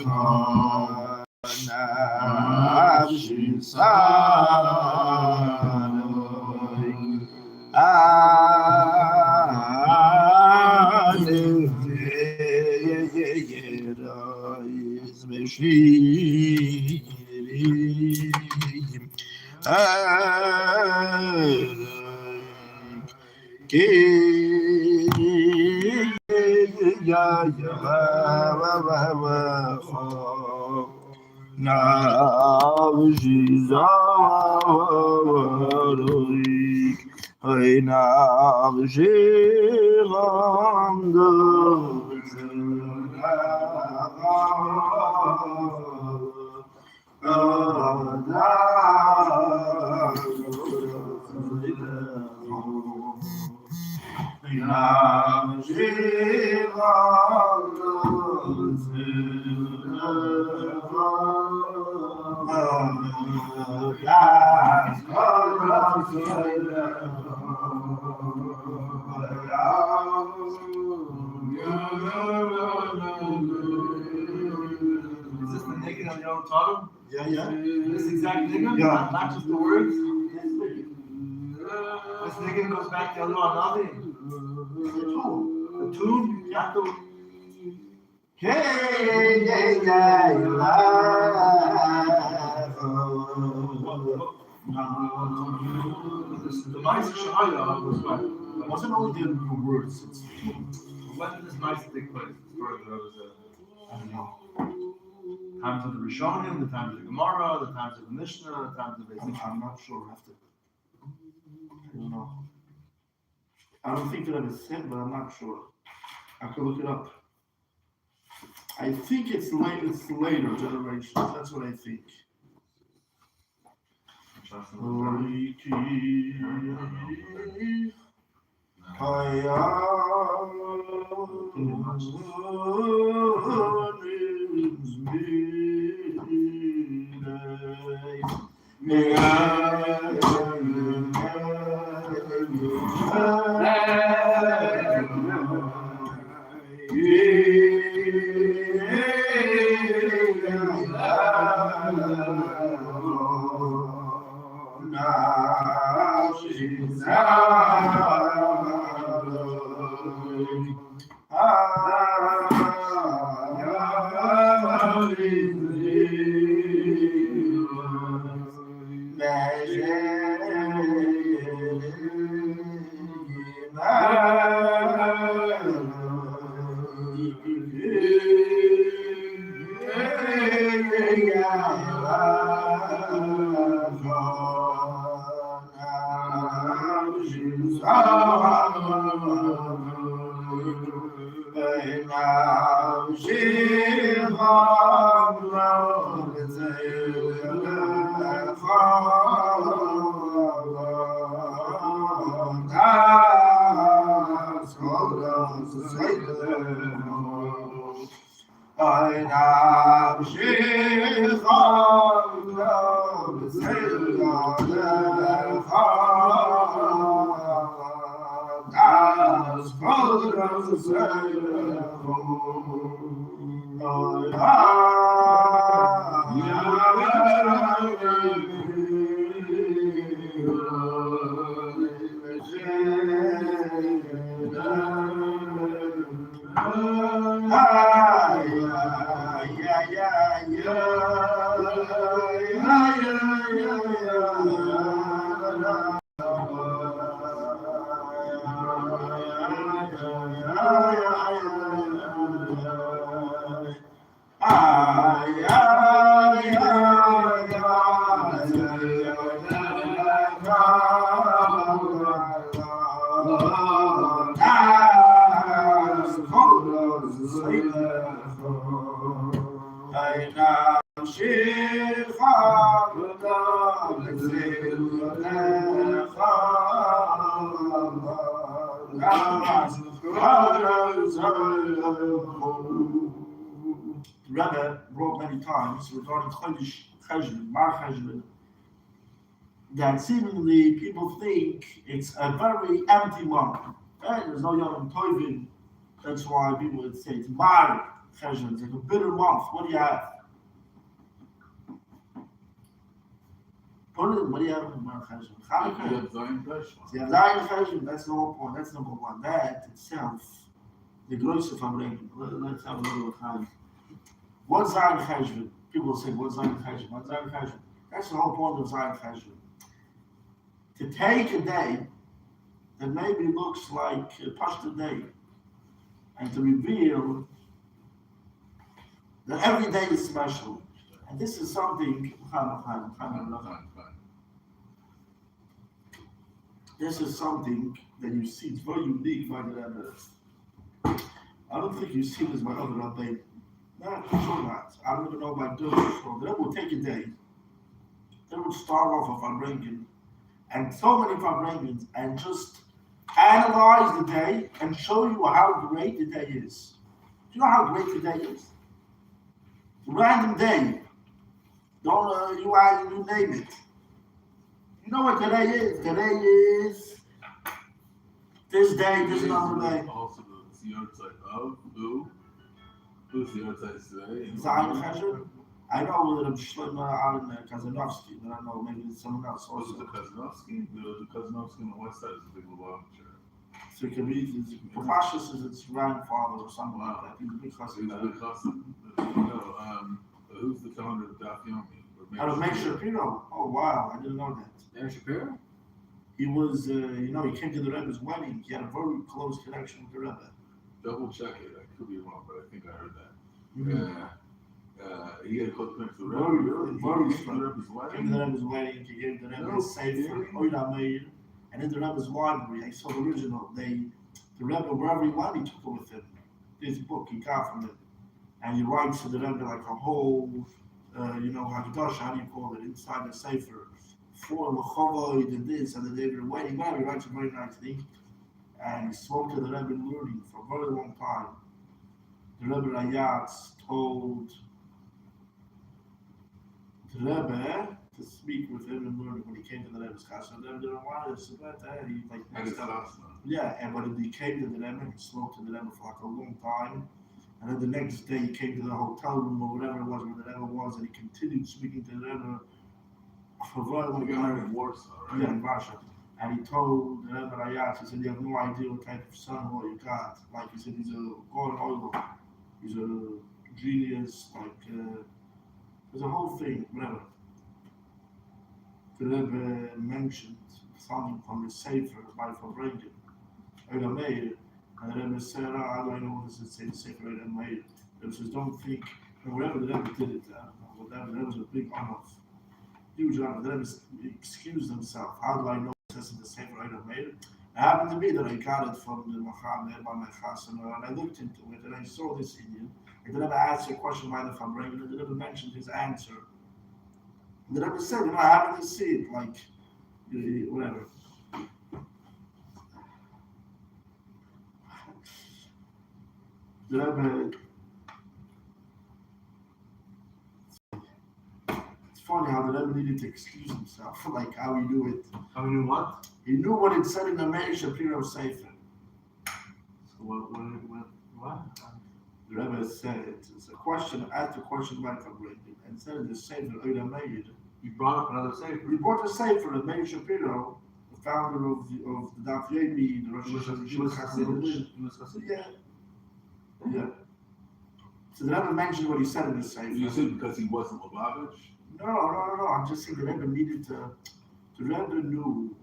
Is this the naked on the own Tadam? Yeah. This exact nigga? Yeah. Not just the words? This nigga goes back to Allah Nabi. tune, you have to. Hey, yeah, yeah, The Beis Shaya was when? it wasn't only the words, it's When did this Beis take place? As far as there was I don't know. times of the Rishonim, the times of the Gemara, the times of the Mishnah, the times of the Beis. I'm not sure. I don't know. I don't think that it's said, but I'm not sure. I could look it up. I think it's later generations. That's what I think. Rebbe wrote many times regarding Chodesh Cheshvan, Mar Cheshvan, that seemingly people think it's a very empty month. There's no Yom Tovim. That's why people would say it's Mar Cheshvan. It's like a bitter month. What do you have? What do you have in Mar Cheshvan? Chanukah. You have Zayin Cheshvan. That's the whole point. That's number one. That itself, the gross of Farbrengen. Let's have a little time. What's Zayin Cheshvan? People say, what's Zayin Cheshvan? What's Zayin Cheshvan? That's the whole point of Zayin Cheshvan. To take a day that maybe looks like a Pashto day and to reveal that every day is special. And this is something, this is something that you see, it's very unique by the Rebbe. I don't think you see this by other Rebbe. No, for sure not. I don't even know about doing it. So the Rebbe would take a day, they would start off with Farbrengen, and so many Farbrengens, and just analyze the day and show you how great the day is. Do you know how great the day is? Random day. Don't you name it. You know what today is? Today is this day, this another day. Also, the Yortzeit of who? Who's the Yortzeit today? Zayin Cheshvan. I know that I'm Shlomo Aaron Kazanovsky, but I know maybe it's someone else Was also. it the Kazanovsky? The Kazanovsky on the west side is a big Lubavitcher. So it can be Pashas is its grandfather or something like that. He's a big It's chassid. the cousin. Who's the founder of Daf Yomi? Out of Meir Shapiro. Oh wow, I didn't know that. Meir Shapiro? He was, he came to the Rebbe's wedding. He had a very close connection with the Rebbe. Double check it. I could be wrong, but I think I heard that. Mm-hmm. He had a close connection to the Very, Rebbe. very He came to the Rebbe's Came to wedding. the Rebbe's wedding. He gave the Rebbe No a sefer, Oida Meir, and in the Rebbe's library, I saw the original. The Rebbe, wherever he went, he took it with him. This book he got from him, and he writes to the Rebbe like a whole, Haggadah, how do you call it, inside the sefer, for Lechovoid and this and the day of the wedding. Whatever, he writes a very nice thing, and he spoke to the Rebbe in learning for a very long time. The Rebbe Rayatz told the Rebbe to speak with him and learn when he came to the Rebbe's house. So the Rebbe didn't want to about that. He like And it's last yeah, and when he came to the Rebbe, he spoke to the Rebbe for like a long time. And then the next day he came to the hotel room or whatever it was where the Rebbe was, and he continued speaking to the Rebbe for a very long time. time. In Warsaw, right? Yeah, in Russia. And he told the Rebbe Rayatz, he said, you have no idea what type of son-in-law you got. Like he said, he's a God oil. He's a genius, there's a whole thing, whatever. The Rebbe mentioned something from the Sefer by Farbrengen, Oida Meir, and the Rebbe said, I don't know what does it say, the Sefer Oida Meir. The Rebbe says, don't think, and whatever the Rebbe did it, whatever, the Rebbe was a big honor, huge honor. The Rebbe excused himself. How do I know it says in the Sefer Oida Meir? It happened to be that I got it from the Machamer by my chassan, and I looked into it, and I saw this Indian. And the Rebbe asked a question by the Farbrengen, and the Rebbe mentioned his answer. And the Rebbe said, I happened to see it, like, whatever. The Rebbe, it's funny how the Rebbe needed to excuse himself, like how he knew it. How you knew what? He knew what it said in the Meir Shapiro Sefer. So what? The Rebbe said, it's a question, asked a question by Farbrengen, and said in the Sefer Oida Meir, You brought up another sefer. he brought a Sefer, the Meir Shapiro, the founder of the Daf Yomi, the Rosh He was Hashanah. Hasidic. Yeah. Yeah. So the Rebbe mentioned what he said in the Sefer. You said because he wasn't Lubavitch? No. I'm just saying the Rebbe needed to. The Rebbe knew.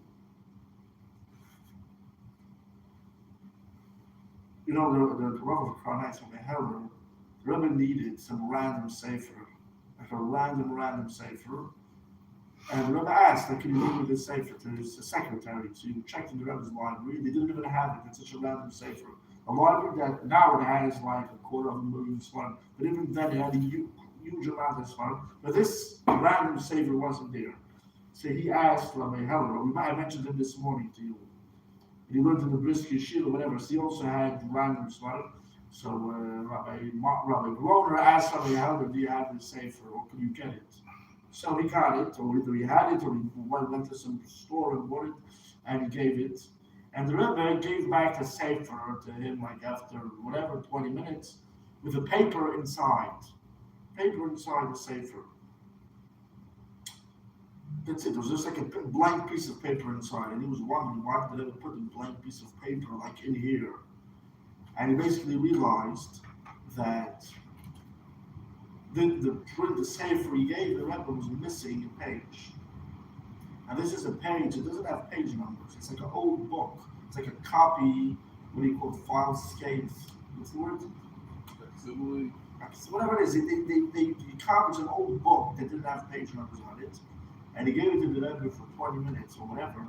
The Rav of Karnais from the Heller, the Rebbe needed some random sefer, like a random sefer. And the Rebbe asked, like, can you look at this sefer to his secretary? So he checked in the Rebbe's library. They didn't even have it. It's such a random sefer. A library that now it has like 250,000 svarim, but even then it had a huge amount of svarim. But this random sefer wasn't there. So he asked Rabbi Heller. We might have mentioned him this morning to you. He learned in the Brisk Yeshiva or whatever. So he also had random svarim. So Rabbi Groner asked Rabbi Heller, do you have this sefer or can you get it? So he got it, or either he had it, or he went to some store and bought it, and he gave it. And the Rebbe gave back the sefer to him, like after whatever, 20 minutes, with a paper inside. Paper inside the sefer. That's it. It was just like a blank piece of paper inside. And he was wondering why did the Rebbe put a blank piece of paper like in here. And he basically realized that the sefer he gave the Rebbe was missing a page. And this is a page, it doesn't have page numbers. It's like an old book. It's like a copy, what do you call it, file scape. What's the word? Facsimile? Whatever it is, they copied an old book that didn't have page numbers on it. And he gave it to the Rebbe for 20 minutes or whatever.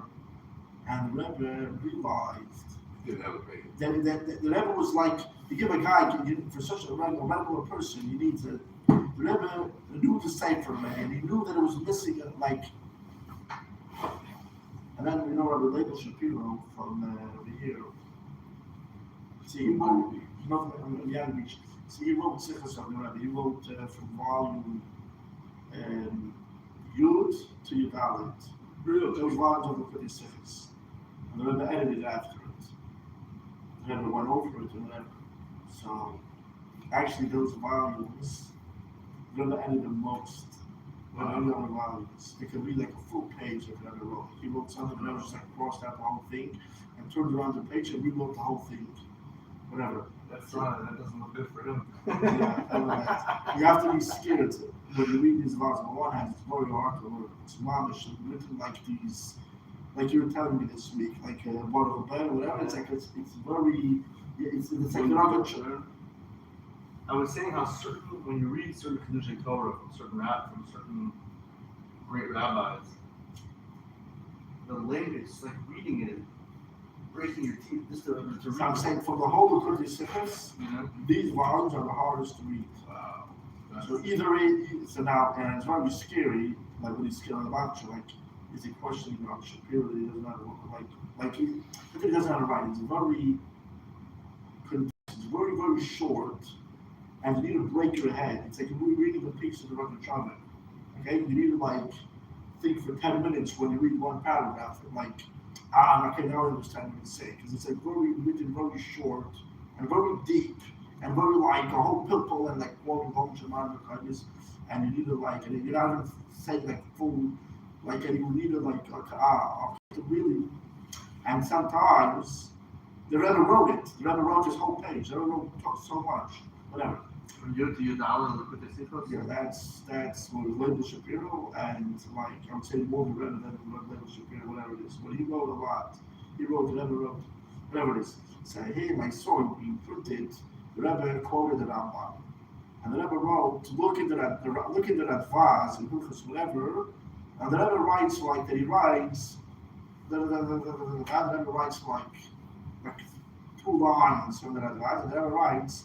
And the Rebbe realized Didn't have a page. that the Rebbe was like, you give a guy, for such a regular person, you need to, the Rebbe knew the sefer, man. He knew that it was missing, like, and then, Rabbi Leibel Shapiro from over here. See, he wrote, See, he wrote Sichos of the Rebbe. He wrote from volume Yud to Yudalit. Really? Those volumes of the Kudei Sichos. And the Rebbe edited after it. The Rebbe went over it and whatever. So, actually, those volumes, the Rebbe edited the most. When I don't allow this, it could be like a full page of another wrote. He wrote something and I was just like crossed out the whole thing and turned around the page and rewrote the whole thing. Whatever. That doesn't look good for him. Yeah, I know that. You have to be scared when you read these laws. On the one hand, it's very hard to learn. It's mamish, written like these, like you were telling me this week, like a bottle of bear, whatever. It's like it's very, it's like you're not going to learn. I was saying how certain, when you read certain Kedushay Torah from certain great rabbis, the language, it's like reading it and breaking your teeth just to read. So I'm saying from the whole of Kurdish Sikhs, these volumes are the hardest to read. Wow. So so now, and it's very scary, like when he's killing about you, like, is he questioning about Shapiro? He doesn't have he doesn't have to write. It's very, very short, and you need to break your head. It's like you're reading a piece of the Rosh Hashanah. Okay, you need to like think for 10 minutes when you read one paragraph, and like, okay, now I understand what he's saying, because it's like written very short and very deep and very like a whole pimple and like quoting home Shemar Mekadis, and you need to like, and you're not even saying like full, like, and you need to like, to really, and sometimes the Rebbe wrote it. The Rebbe wrote this whole page. The Rebbe talked so much, whatever. From Yud to Yudal and look at the Sikhos? Yeah, that's what was labeled Shapiro, and like I would say more the Rebbe than labeled Shapiro, whatever it is. But he wrote a lot. He wrote, the Rebbe wrote, whatever it is. Say, hey, I saw it being printed. The Rebbe quoted the Rambam, and the Rebbe wrote, look into that vase and Hilchos whatever, and the Rebbe writes like that. He writes, the Rebbe writes like 2 lines from that vase, and the Rebbe writes.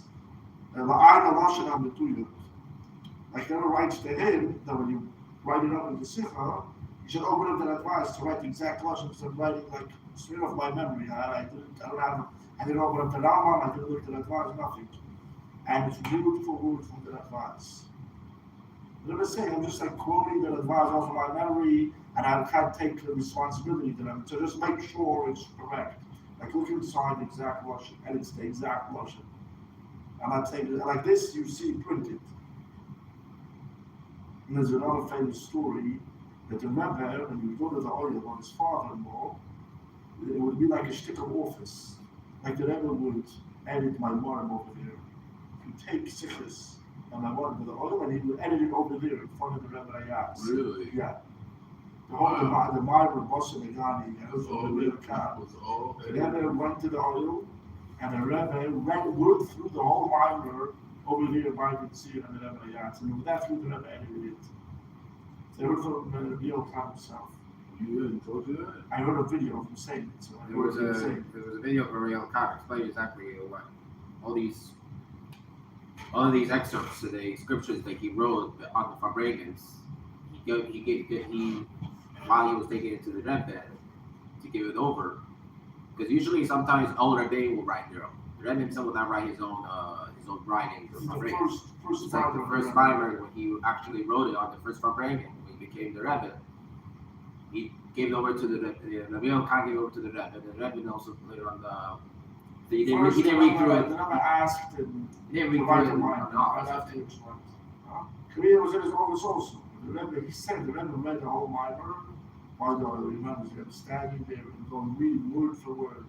Like never writes to him that when you write it up in the Sikha, you should open up that advice to write the exact lashon instead of writing like straight off my memory. I didn't open up the Rambam, I didn't look at that advice, nothing. And it's beautiful word from that advice. I'm just saying, I'm just like quoting that advice off of my memory, and I can't take the responsibility to them to just make sure it's correct. Like look inside the exact lashon, and it's the exact lashon. I'm not saying like this, you see printed. And there's another famous story that the Rebbe, when you go to the oil on his father-in-law, it would be like a stick of office. Like the Rebbe would edit my mom over there. He would take sichos and my mom with the oil, and he would edit it over there in front of the Rebbe Ayaz. Really? Yeah. The whole the Myra Bossa Megani, Was all the Rebbe went to the oil. And the Rebbe went through the whole mimer over there by the Tzir and the Rebbe Ayaz. And with that, through the Rebbe edited it. So I heard from the Rebbe himself. You really told you that? I heard a video of him saying it. So I There was heard him saying a video from Real Khan explaining exactly what all of these excerpts of the scriptures that he wrote on the Farbrengens. He while he was taking it to the Rebbe to give it over. Because usually, sometimes all Rebbe will write their own. The Rebbe himself will not write his own writings. it's the Farbrengens. first It's like the first mimer when he actually wrote it on the first Farbrengen when he became the Rebbe. He gave it over to the Rebbe. Khan gave it over to the Rebbe. The Rebbe also later on he didn't read through it. The Rebbe asked him He didn't read to through write it. the mimer. No. Right after he was Korea was in his office also. The Rebbe, he said the Rebbe read the whole mimer while the Imam was standing there and going reading word for word.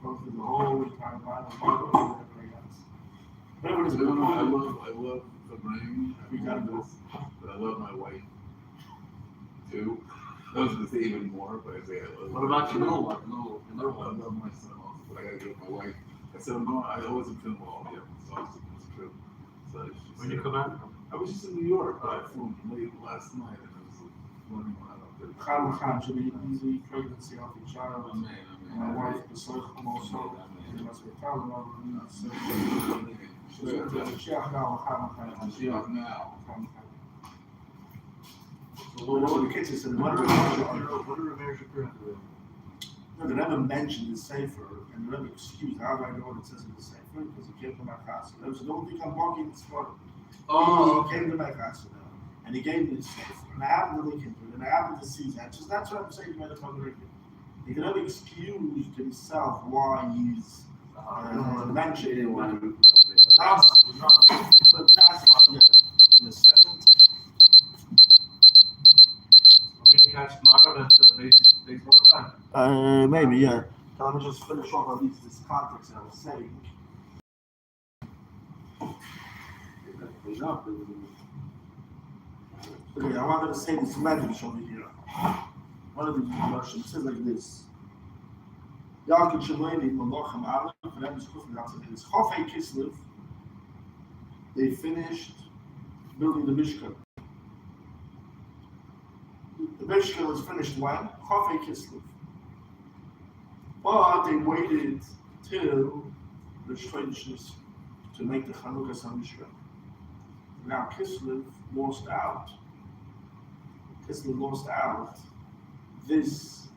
Going through the whole entire Bible, whatever it is. I love the brain. We gotta go. But I love my wife too. I was gonna say even more, but I say I love. What about your little one? I love my son also, but I gotta get my wife. I said I'm going. I wasn't feeling well. Yeah, so it's true. So When you come out? I was just in New York. I flew late last night, and I was running around up there. Khan should be easy pregnancy of each child. Amen. My wife, the son, also, and that's what Khan She off now. So the kids said, What do Rameir Shapiro do? no, the Rebbe mentioned the Sefer, and the Rebbe excused, how do I know what it says in the Sefer? Because he came to my house. The Rebbe said, don't think I'm bugging this morning. He came to my house, and he gave me the Sefer, and I happened to look into it, and I happened to see that. Just that's what I'm saying to my Rebbe. He could have excused himself why he's mentioned One. but that's what, yeah, in a second. catch tomorrow. That's baseball time. Maybe, yeah. So let me just finish off at least this context that I was saying. Okay, I wanted to say this message over here. One of these versions says like this. Yaakov Shemoni Malachim Aleph, and then this Chofei Kislev. They finished building the Mishkan. The Mishkan was finished when? Chofei Kislev. But they waited till the Shveinishness to make the Chanukas HaMishkan. Now Kislev lost out. Kislev lost out this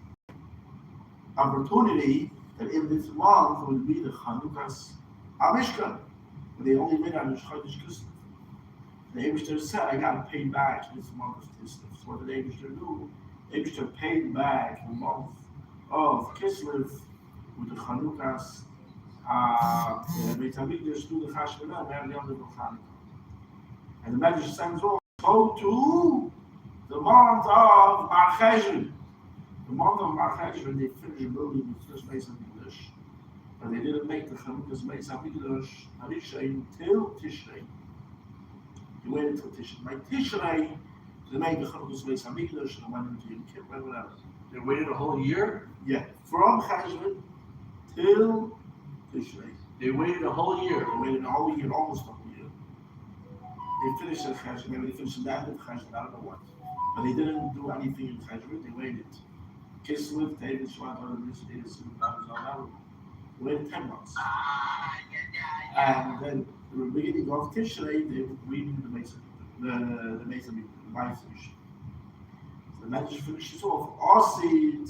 opportunity that in this month would be the Chanukas HaMishkan. But they only made on the Chodesh Kislev. The Eibishter said, I got to pay back this month of Kislev. So what did the Eibishter do? The Eibishter paid back the month of Kislev with the Chanukas. The Beit HaMikdash do the Cheshvan and the other Chanukas. And the Medrash sends off, go to the month of Mar Cheshvan. The month of Mar Cheshvan, they finished building the first Beis HaMikdash. But they didn't make the Chanukas Beis HaMikdash Harishain till Tishrei. They waited till Tishrei. By Tishrei, they made the Chanukas Beis HaMikdash and went into Yom Kippur and whatever. They waited a whole year. Yeah, from Cheshvan till Tishrei. They waited a whole year. They waited a whole year, almost a whole year. They finished the Cheshvan, maybe they finished the end of Cheshvan, I don't know what. But they didn't do anything in Cheshvan, they waited. Kislev, David, Shvat, all of this, they waited 10 months. And then at the beginning of Tishrei, they were reading the Beis HaMikdash. The Medrash finishes off. Osid,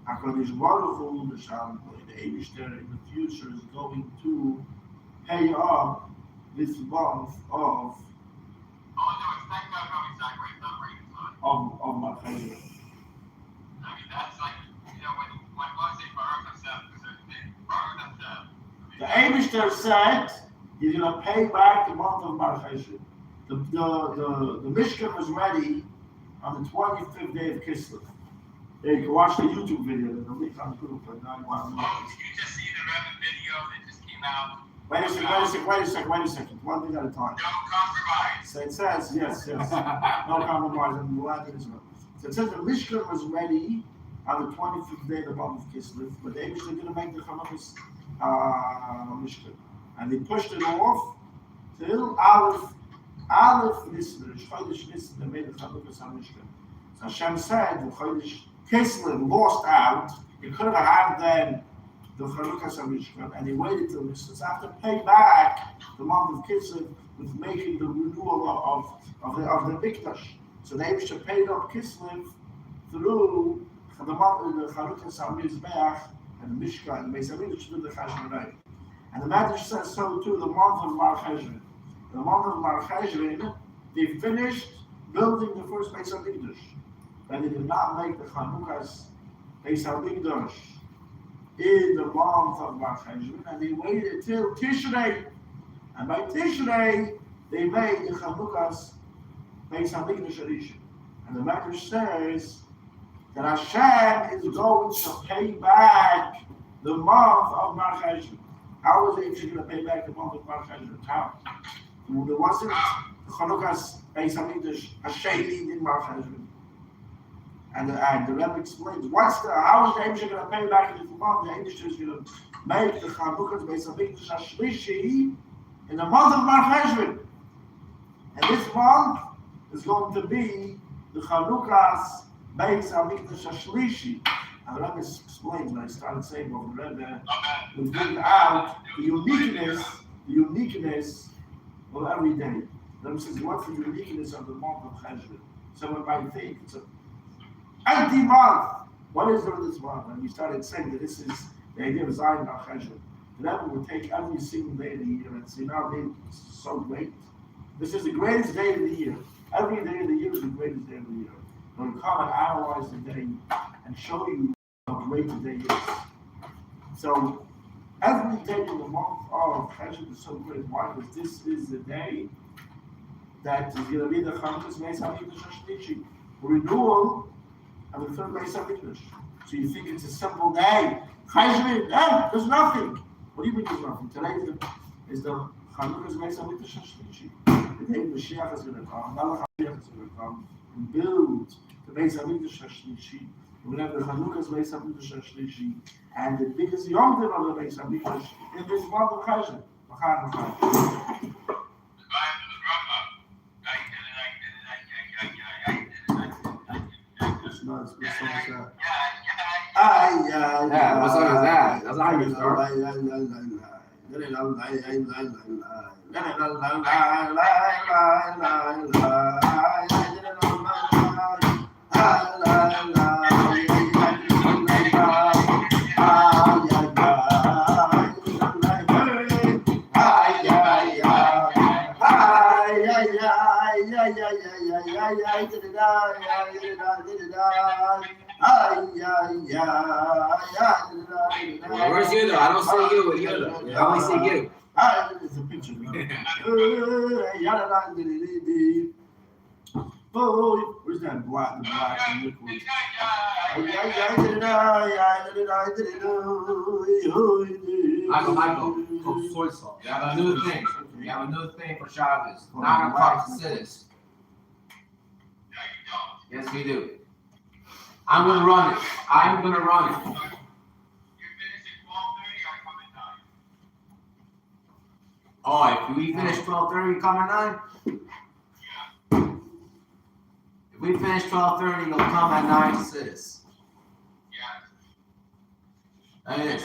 HaKadosh Baruch Hu, the Eibishter in the future is going to pay up this month of Mar Cheshvan. I mean, that's like, when God say Baruch Hashem, The Eibishter said he's going to pay back the month of Mar Cheshvan. The Mishkan was ready on the 25th day of Kislev. Yeah, you can watch the YouTube video. The link on the group. did you just see the Rebbe video that just came out? Wait a second. One thing at a time. No compromise. So it says, yes. No compromise. And the land is well. So it says the Mishkan was ready on the 25th day of the month of Kislev, but the Eibishter didn't make the Chanukas Mishkan. And they pushed it off till Aleph Nisan, Chodesh Nisan, they made the Chanukas Mishkan. So Hashem said, the Chodesh Kislev lost out. He could have had then the Chanukas Mishkan, and he waited till Nisan. So after pay back the month of Kislev with making the renewal of the Mikdash. So the Eibishter paid up Kislev through the month of the Chanukas Mizbeach and the Mishkan and the Beis HaMikdash to do the Cheshvan. And the Medrash says so too. The month of Mar Cheshvan. The month of Mar Cheshvan, they finished building the first Beis HaMikdash. But they did not make the Chanukas Beis HaMikdash in the month of Mar Cheshvan, and they waited till Tishrei. And by Tishrei, they made the Chanukas Beis HaMikdash Harishain. And the Medrash says that Hashem is going to pay back the month of Mar Cheshvan. How was Eibishter going to pay back the month of Mar Cheshvan? How? There wasn't the Chanukas Beis HaMikdash Harishain in Mar Cheshvan. And the Rebbe explains, how is the Eibishter going to pay back this month? The Eibishter is going to make the Chanukas Beis HaMikdash Hashlishi in the month of Mar Cheshvan. And this month is going to be the Chanukas Beis HaMikdash Hashlishi. And the Rebbe explains, when I started saying what the Rebbe would bring out the uniqueness of every day. The Rebbe says, what's the uniqueness of the month of Cheshvan? Someone might think it's an empty month. What is there in this month? And we started saying that this is the idea of Zion al Cheshvan. The Rebbe would take every single day of the year and say, now it's so great. This is the greatest day of the year. Every day of the year is the greatest day of the year. We'll come and analyze the day and show you how great the day is. So every day in the month of Cheshvan is so great. Why? Because this is the day that is going to be the Chanukas Beis HaMikdash Hashlishi renewal and the third Beis Hamikdash. So you think it's a simple day? Cheshvan, hey, there's nothing. What do you mean there's nothing? Today is the Chanukah's Beis Hamikdash Shlishi. The day Mashiach is going to come, Malach HaMashiach is going to come and build the Beis Hamikdash Shlishi. We're going to have the Chanukah's Beis Hamikdash Shlishi and the biggest Yom Tov of the Beis Hamikdash in this month of Cheshvan. Yeah, what song is that? That's how you start. Where's you though? I don't see you with you though. I only see you. It's a picture. Where's that black and liquid? Michael. Soy sauce. You have a new thing. You have a new thing for Shabbos. Not a part of cities. Yes, we do. I'm gonna run it. I'm gonna run it. You finish at 12:30, I come at 9. Oh, if we finish 12:30, you come at 9? If we finish 12:30, you'll come at 9 to cities. Yeah. And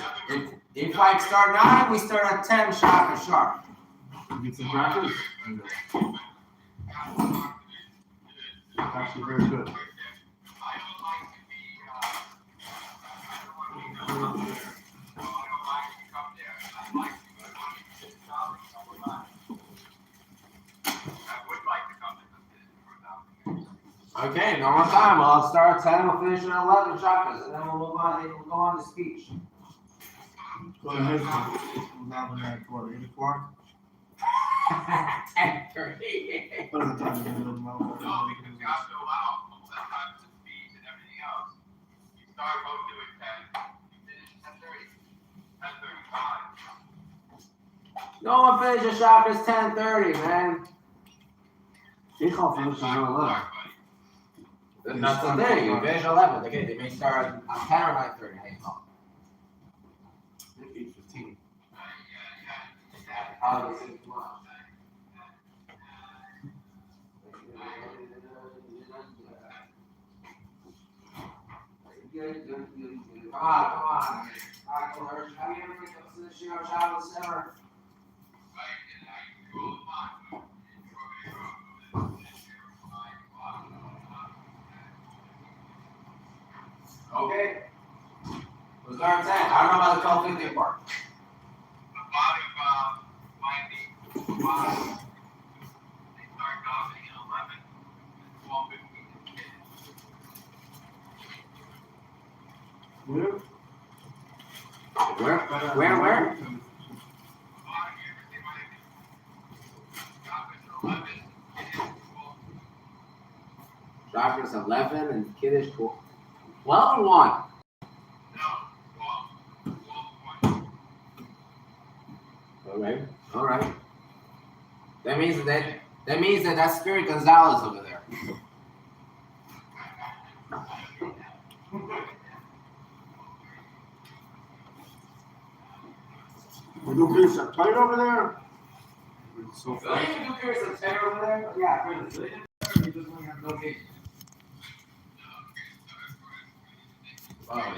if I start 9, we start at 10 sharp. Get some crackers. Actually, very good. Okay, no more time. Well, I'll start at 10, we'll finish at 11 chakras, and then we'll move on, we'll go on to speech. Go ahead. We'll have an at 8 o'clock. 10:30. What is the time? No, because you have to allow sometimes to speech and everything else. You start both doing 10, you finish 10:30, 10:35. No one finishes chakras 10:30, man. Ich hoffe, it's not 11. That's the thing, you finish 11. Okay, they may start at 10 or 9:30. Hey, no. 8:15. Come on. Have you ever been to the Shiva Shabbos ever? Okay. We'll start at 10. I don't know about the 12:50 part. About Monday, they start coming at 11, 12:15. Where? Chakras 11 and Kiddush 12. 12 and 1. No, 12 points. All right. That means that's Spirit Gonzalez over there. We do piece of tight over there. So So you can do Pierce and Taylor over there? Yeah, really. So you just want to have no case. Oh,